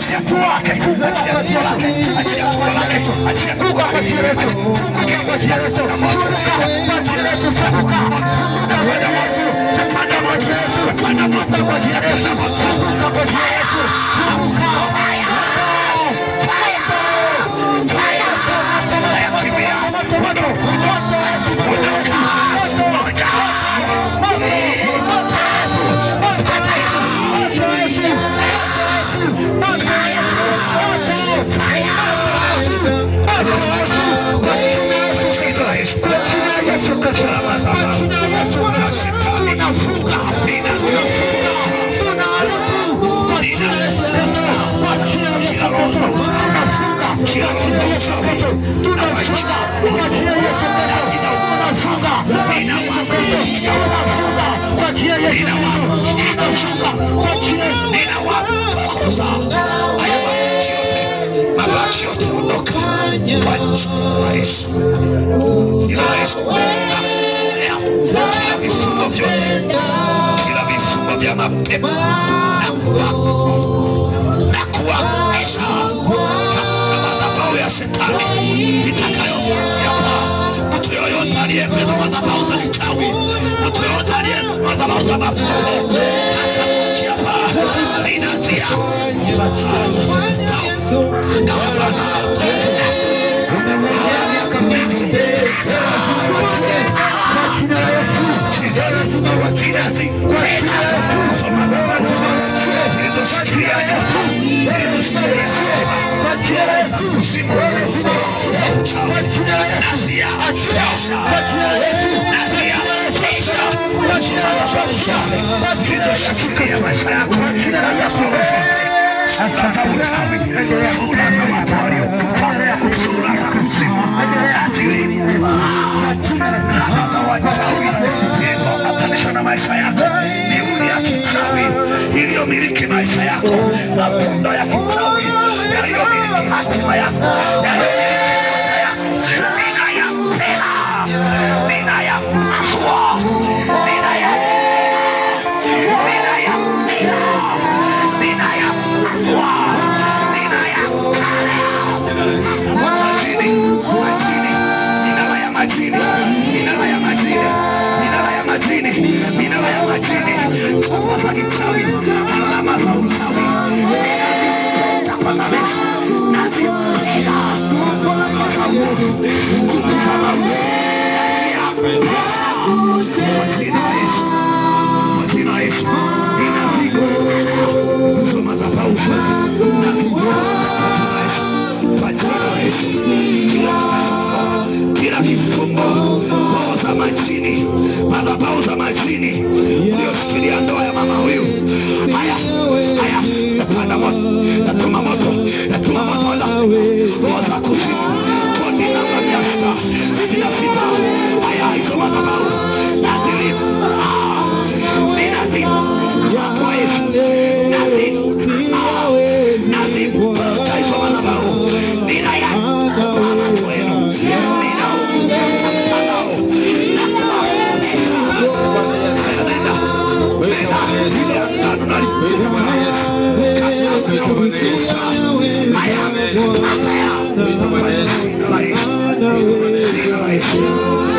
achia tumbo lake, achia tumbo lake, achia tumbo lake, achia tumbo lake, achia kila vifungo vya mapepo na kuamesha na madhabahu ya shetani itakayo yapa mtu yoyote aliyependa madhabahu za kichawi, mtu yoyote aliyependa madhabahu za mapepo hapa ninazia na maisha yako, miuli ya kichawi iliyomiliki maisha yako, mafundo ya kichawi yaliyomiliki hatima yako, alama za uchawi kila kifungo za majini, madhabahu za majini ulioshikilia ndoa ya mama huyu. Haya, haya, napanda moto, natuma moto, natuma moto roho za kuzimu, kodi namba 666. Haya, hizo madhabahu nadhiri, ninadhiri kwa Yesu, nadhiri, nadhiri kwa hizo madhabahu, Yes.